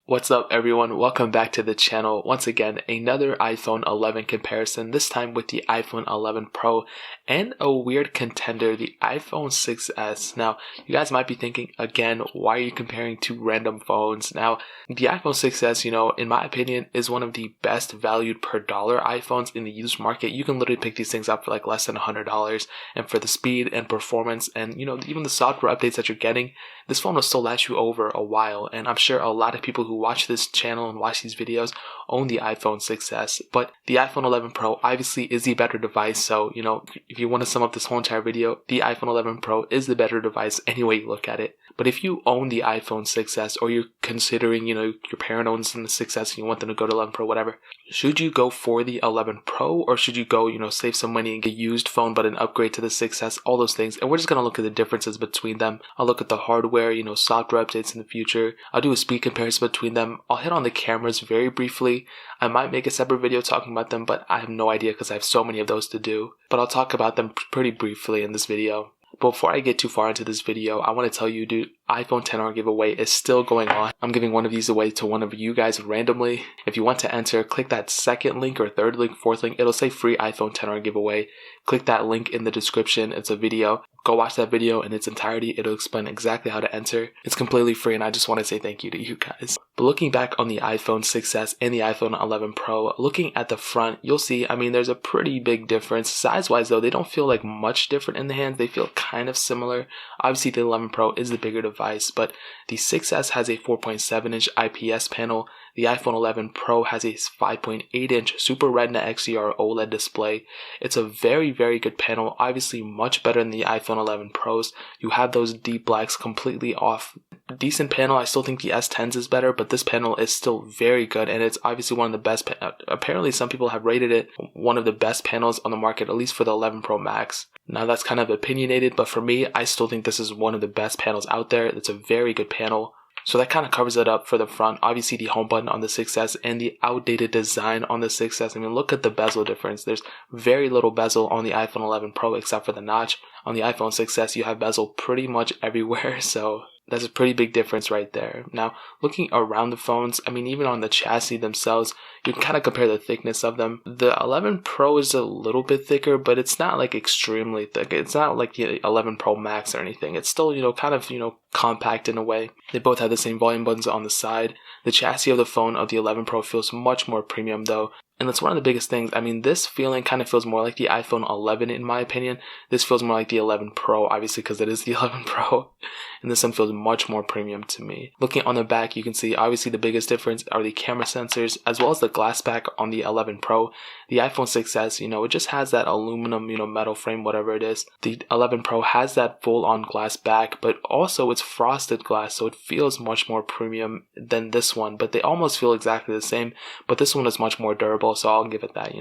What's up everyone, welcome back to the channel. Once again, another iPhone 11 comparison, this time with the iPhone 11 Pro and a weird contender, the iPhone 6s. Now, you guys might be thinking, again, why are you comparing two random phones? Now, the iPhone 6s, in my opinion, is one of the best valued per dollar iPhones in the used market. You can literally pick these things up for like less than $100, and for the speed and performance and, even the software updates that you're getting, this phone will still last you over a while. And I'm sure a lot of people who watch this channel and watch these videos own the iPhone 6s, but the iPhone 11 Pro obviously is the better device. So, if you want to sum up this whole entire video, the iPhone 11 Pro is the better device any way you look at it. But if you own the iPhone 6s, or you're considering, your parent owns the 6s and you want them to go to 11 Pro, whatever, should you go for the 11 Pro, or should you go, save some money and get a used phone but an upgrade to the 6s, all those things. And we're just going to look at the differences between them. I'll look at the hardware, software updates in the future. I'll do a speed comparison between them. I'll hit on the cameras very briefly. I might make a separate video talking about them, but I have no idea because I have so many of those to do. But I'll talk about them pretty briefly in this video. Before I get too far into this video, I want to tell you, dude, iPhone XR giveaway is still going on. I'm giving one of these away to one of you guys randomly. If you want to enter, click that second link or third link, fourth link. It'll say free iPhone XR giveaway. Click that link in the description. It's a video. Go watch that video in its entirety. It'll explain exactly how to enter. It's completely free, and I just want to say thank you to you guys. But looking back on the iPhone 6s and the iPhone 11 Pro, looking at the front, you'll see, there's a pretty big difference. Size-wise, though, they don't feel like much different in the hands. They feel kind of similar. Obviously, the 11 Pro is the bigger device, but the 6s has a 4.7-inch IPS panel. The iPhone 11 Pro has a 5.8-inch Super Retina XDR OLED display. It's a very, very good panel, obviously much better than the iPhone 11 Pros. You have those deep blacks completely off. Decent panel. I still think the S10s is better, but this panel is still very good, and it's obviously one of the best. Apparently, some people have rated it one of the best panels on the market, at least for the 11 Pro Max. Now, that's kind of opinionated, but for me, I still think this is one of the best panels out there. It's a very good panel. So that kind of covers it up for the front. Obviously, the home button on the 6s and the outdated design on the 6s. Look at the bezel difference. There's very little bezel on the iPhone 11 Pro except for the notch. On the iPhone 6s, you have bezel pretty much everywhere. So that's a pretty big difference right there. Now, looking around the phones, even on the chassis themselves, you can kind of compare the thickness of them. The 11 Pro is a little bit thicker, but it's not like extremely thick. It's not like the 11 Pro Max or anything. It's still, compact in a way. They both have the same volume buttons on the side. The chassis of the phone of the 11 Pro feels much more premium though. And that's one of the biggest things. This feeling kind of feels more like the iPhone 11 in my opinion. This feels more like the 11 Pro, obviously because it is the 11 Pro. And this one feels much more premium to me. Looking on the back, you can see obviously the biggest difference are the camera sensors as well as the glass back on the 11 Pro. The iPhone 6s, it just has that aluminum, metal frame, whatever it is. The 11 Pro has that full-on glass back, but also it's frosted glass, so it feels much more premium than this one. But they almost feel exactly the same, but this one is much more durable. So I'll give it that,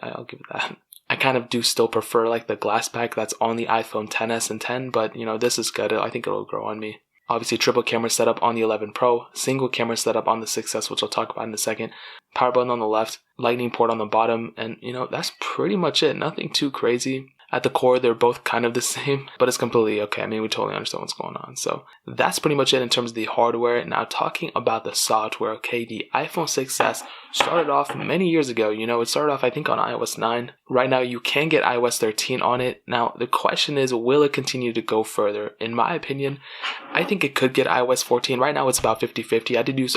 I'll give it that. I kind of do still prefer like the glass back that's on the iPhone XS and 10, but this is good. I think it'll grow on me. Obviously, triple camera setup on the 11 Pro, single camera setup on the 6s, which I'll talk about in a second. Power button on the left, lightning port on the bottom, and that's pretty much it. Nothing too crazy. At the core, they're both kind of the same, but it's completely okay. We totally understand what's going on. So that's pretty much it in terms of the hardware. Now, talking about the software, okay, the iPhone 6s started off many years ago. It started off, I think, on iOS 9. Right now, you can get iOS 13 on it. Now, the question is, will it continue to go further? In my opinion, I think it could get iOS 14. Right now, it's about 50-50.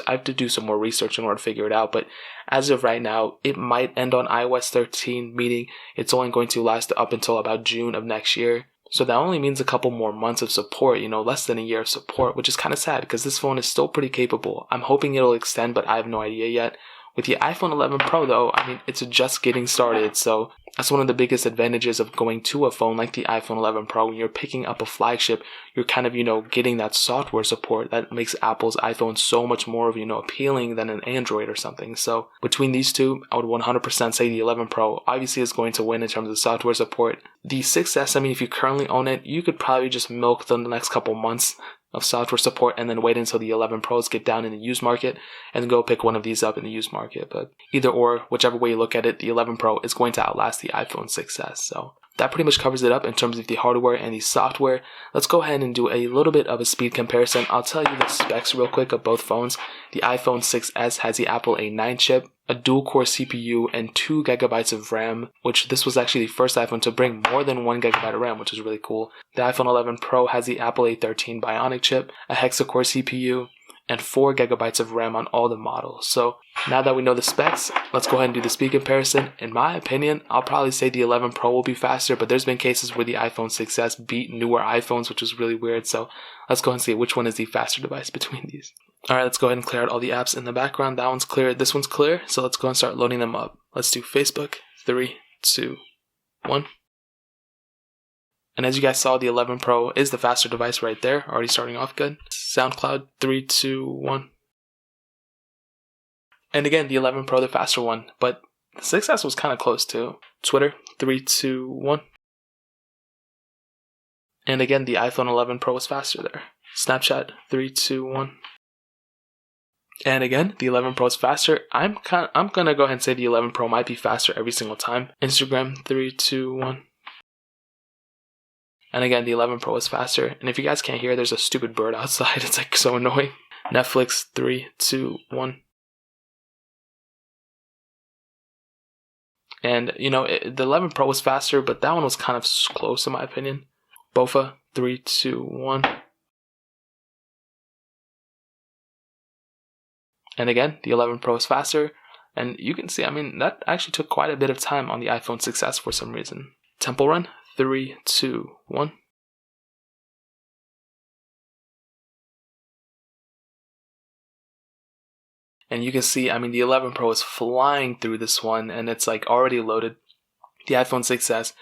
I have to do some more research in order to figure it out, but as of right now, it might end on iOS 13, meaning it's only going to last up until about June of next year. So that only means a couple more months of support, less than a year of support, which is kind of sad because this phone is still pretty capable. I'm hoping it'll extend, but I have no idea yet. With the iPhone 11 Pro though, it's just getting started, so that's one of the biggest advantages of going to a phone like the iPhone 11 Pro. When you're picking up a flagship, you're kind of, getting that software support that makes Apple's iPhone so much more of, appealing than an Android or something. So between these two, I would 100% say the 11 Pro obviously is going to win in terms of software support. The 6S, if you currently own it, you could probably just milk the next couple months of software support and then wait until the 11 Pros get down in the used market and then go pick one of these up in the used market. But either or, whichever way you look at it, the 11 Pro is going to outlast the iPhone 6s. So that pretty much covers it up in terms of the hardware and the software. Let's go ahead and do a little bit of a speed comparison. I'll tell you the specs real quick of both phones. The iPhone 6s has the Apple A9 chip, a dual-core CPU, and 2 GB of RAM, which this was actually the first iPhone to bring more than 1 GB of RAM, which is really cool. The iPhone 11 Pro has the Apple A13 Bionic chip, a hexa-core CPU, and 4 GB of RAM on all the models. So now that we know the specs, let's go ahead and do the speed comparison. In my opinion, I'll probably say the 11 Pro will be faster, but there's been cases where the iPhone 6s beat newer iPhones, which is really weird. So let's go ahead and see which one is the faster device between these. Alright, let's go ahead and clear out all the apps in the background. That one's clear, this one's clear, so let's go and start loading them up. Let's do Facebook, 3, 2, 1. And as you guys saw, the 11 Pro is the faster device right there, already starting off good. SoundCloud, 3, 2, 1. And again, the 11 Pro, the faster one, but the 6S was kind of close too. Twitter, 3, 2, 1. And again, the iPhone 11 Pro was faster there. Snapchat, 3, 2, 1. And again, the 11 Pro is faster. I'm gonna go ahead and say the 11 Pro might be faster every single time. Instagram, 3, 2, 1. And again, the 11 Pro is faster. And if you guys can't hear, there's a stupid bird outside. It's like so annoying. Netflix, 3, 2, 1. And you know, the 11 Pro was faster, but that one was kind of close in my opinion. Bofa, 3, 2, 1. And again, the 11 Pro is faster. And you can see, I mean, that actually took quite a bit of time on the iPhone 6s for some reason. Temple Run, 3, 2, 1. And you can see, I mean, the 11 Pro is flying through this one, and it's like already loaded. The iPhone 6s,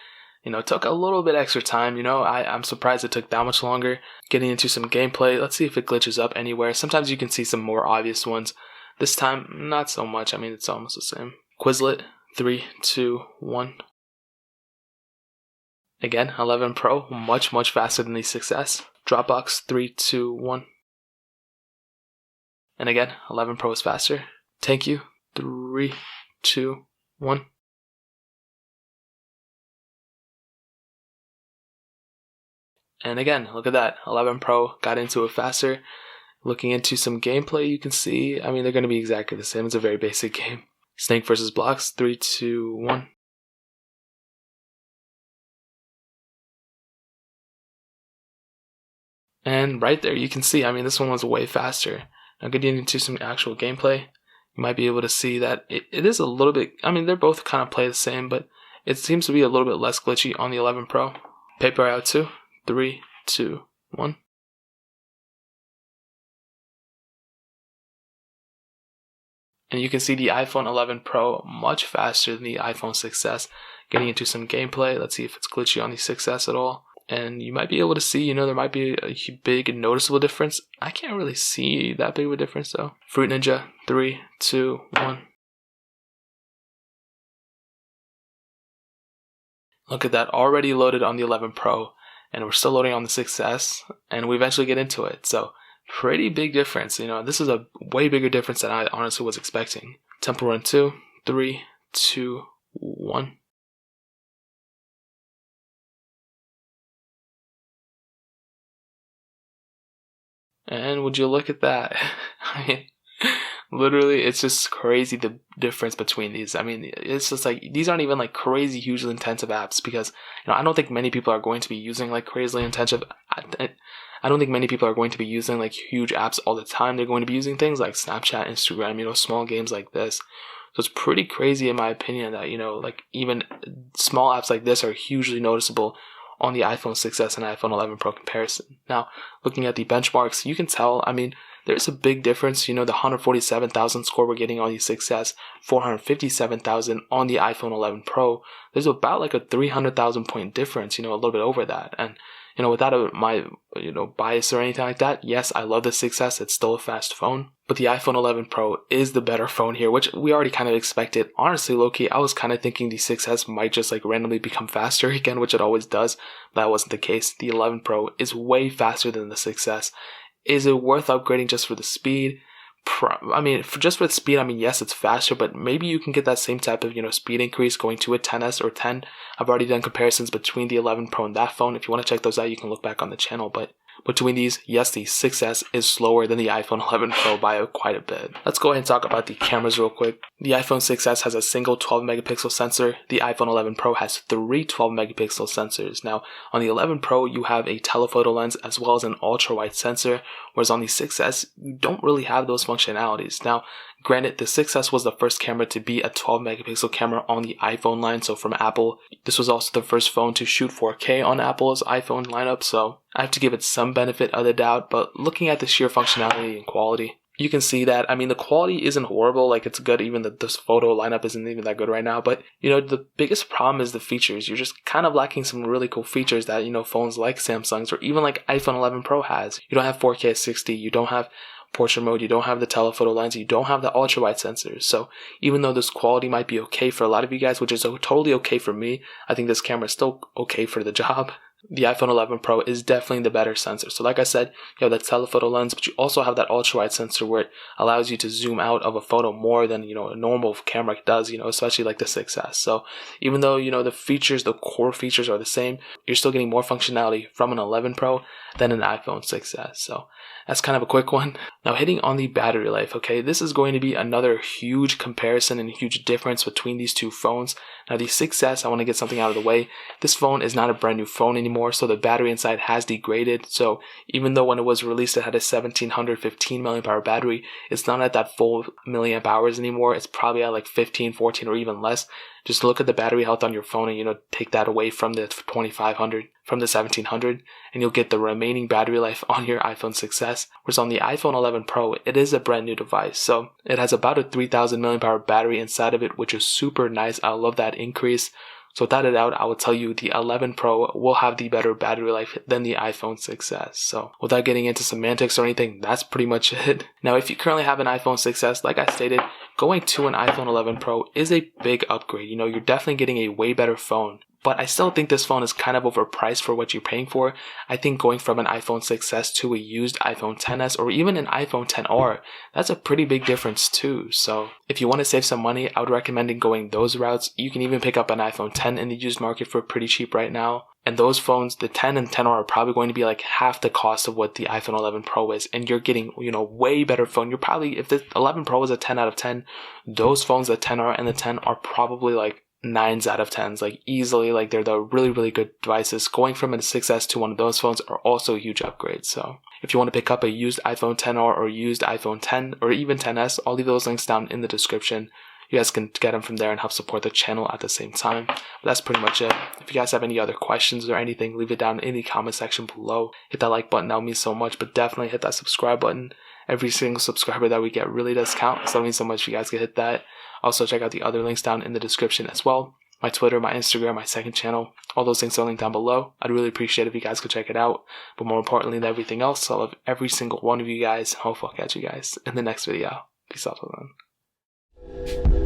you know, took a little bit extra time. You know, I'm surprised it took that much longer. Getting into some gameplay, let's see if it glitches up anywhere. Sometimes you can see some more obvious ones. This time, not so much. I mean, it's almost the same. Quizlet, 3, 2, 1. Again, 11 Pro, much faster than the 6S. Dropbox, 3, 2, 1. And again, 11 Pro is faster. Thank you, 3, 2, 1. And again, look at that. 11 Pro got into it faster. Looking into some gameplay, you can see, I mean, they're going to be exactly the same. It's a very basic game. Snake versus Blocks, 3, 2, 1. And right there, you can see, I mean, this one was way faster. Now getting into some actual gameplay, you might be able to see that it is a little bit, I mean, they're both kind of play the same, but it seems to be a little bit less glitchy on the 11 Pro. Paper Out 2, 3, 2, 1. And you can see the iPhone 11 Pro much faster than the iPhone 6s. Getting into some gameplay, let's see if it's glitchy on the 6s at all. And you might be able to see, you know, there might be a big noticeable difference. I can't really see that big of a difference though. Fruit Ninja, 3, 2, 1. Look at that, already loaded on the 11 Pro, and we're still loading on the 6s, and we eventually get into it. So, pretty big difference. You know, this is a way bigger difference than I honestly was expecting. Temple Run 2, 3, 2, 1. And would you look at that? I mean, literally, it's just crazy the difference between these. I mean, it's just like, these aren't even like crazy, hugely intensive apps because, you know, I don't think many people are going to be using like crazily intensive. I don't think many people are going to be using like huge apps all the time. They're going to be using things like Snapchat, Instagram, you know, small games like this. So it's pretty crazy in my opinion that, you know, like even small apps like this are hugely noticeable on the iPhone 6s and iPhone 11 Pro comparison. Now, looking at the benchmarks, you can tell, I mean, there's a big difference. You know, the 147,000 score we're getting on the 6s, 457,000 on the iPhone 11 Pro. There's about like a 300,000 point difference, you know, a little bit over that. And, you know, without my, you know, bias or anything like that, yes, I love the 6s. It's still a fast phone. But the iPhone 11 Pro is the better phone here, which we already kind of expected. Honestly, low-key, I was kind of thinking the 6s might just like randomly become faster again, which it always does. But that wasn't the case. The 11 Pro is way faster than the 6s. Is it worth upgrading just for the speed? I mean, just with speed, I mean, yes, it's faster, but maybe you can get that same type of, speed increase going to a 10s or 10. I've already done comparisons between the 11 Pro and that phone. If you want to check those out, you can look back on the channel, but between these, yes, the 6S is slower than the iPhone 11 Pro by quite a bit. Let's go ahead and talk about the cameras real quick. The iPhone 6S has a single 12 megapixel sensor. The iPhone 11 Pro has 3 12 megapixel sensors. Now, on the 11 Pro, you have a telephoto lens as well as an ultra wide sensor, whereas on the 6S, you don't really have those functionalities. Now, granted, the 6S was the first camera to be a 12 megapixel camera on the iPhone line, so from Apple. This was also the first phone to shoot 4K on Apple's iPhone lineup, so I have to give it some benefit of the doubt, but looking at the sheer functionality and quality, you can see that, I mean, the quality isn't horrible, like it's good, even this photo lineup isn't even that good right now, but, the biggest problem is the features. You're just kind of lacking some really cool features that, phones like Samsung's or even like iPhone 11 Pro has. You don't have 4K at 60, you don't have portrait mode, you don't have the telephoto lens, you don't have the ultra wide sensors. So even though this quality might be okay for a lot of you guys, which is totally okay for me, I think this camera is still okay for the job. The iPhone 11 Pro is definitely the better sensor. So like I said, you have that telephoto lens, but you also have that ultra wide sensor where it allows you to zoom out of a photo more than, a normal camera does, especially like the 6S. So even though, the features, the core features are the same, you're still getting more functionality from an 11 Pro than an iPhone 6S. So that's kind of a quick one. Now hitting on the battery life, okay, this is going to be another huge comparison and huge difference between these two phones. Now the 6S, I want to get something out of the way. This phone is not a brand new phone anymore, so the battery inside has degraded. So even though when it was released it had a 1715 milliamp hour battery, it's not at that full milliamp hours anymore. It's probably at like 15, 14 or even less. Just look at the battery health on your phone and, take that away from the 2500, from the 1700, and you'll get the remaining battery life on your iPhone 6S. Whereas on the iPhone 11 Pro, it is a brand new device. So it has about a 3000 milliamp hour battery inside of it, which is super nice. I love that increase. So without a doubt, I would tell you the 11 Pro will have the better battery life than the iPhone 6S. So without getting into semantics or anything, that's pretty much it. Now, if you currently have an iPhone 6S, like I stated, going to an iPhone 11 Pro is a big upgrade. You're definitely getting a way better phone. But I still think this phone is kind of overpriced for what you're paying for. I think going from an iPhone 6S to a used iPhone 10s or even an iPhone 10R, that's a pretty big difference too. So if you want to save some money, I would recommend going those routes. You can even pick up an iPhone 10 in the used market for pretty cheap right now. And those phones, the 10 and 10R are probably going to be like half the cost of what the iPhone 11 Pro is. And you're getting, way better phone. You're probably, if the 11 Pro was a 10 out of 10, those phones, the 10R and the 10 are probably like 9s out of 10s, like easily, like they're the really, really good devices. Going from a 6S to one of those phones are also huge upgrades. So if you want to pick up a used iPhone 10R or used iPhone 10 or even 10s, I'll leave those links down in the description. You guys can get them from there and help support the channel at the same time. But that's pretty much it. If you guys have any other questions or anything, leave it down in the comment section below. Hit that like button, that would mean so much, but definitely hit that subscribe button. Every single subscriber that we get really does count, so it means so much if you guys can hit that. Also, check out the other links down in the description as well. My Twitter, my Instagram, my second channel, all those things are linked down below. I'd really appreciate it if you guys could check it out. But more importantly than everything else, I love every single one of you guys. Hopefully I'll catch you guys in the next video. Peace out till then.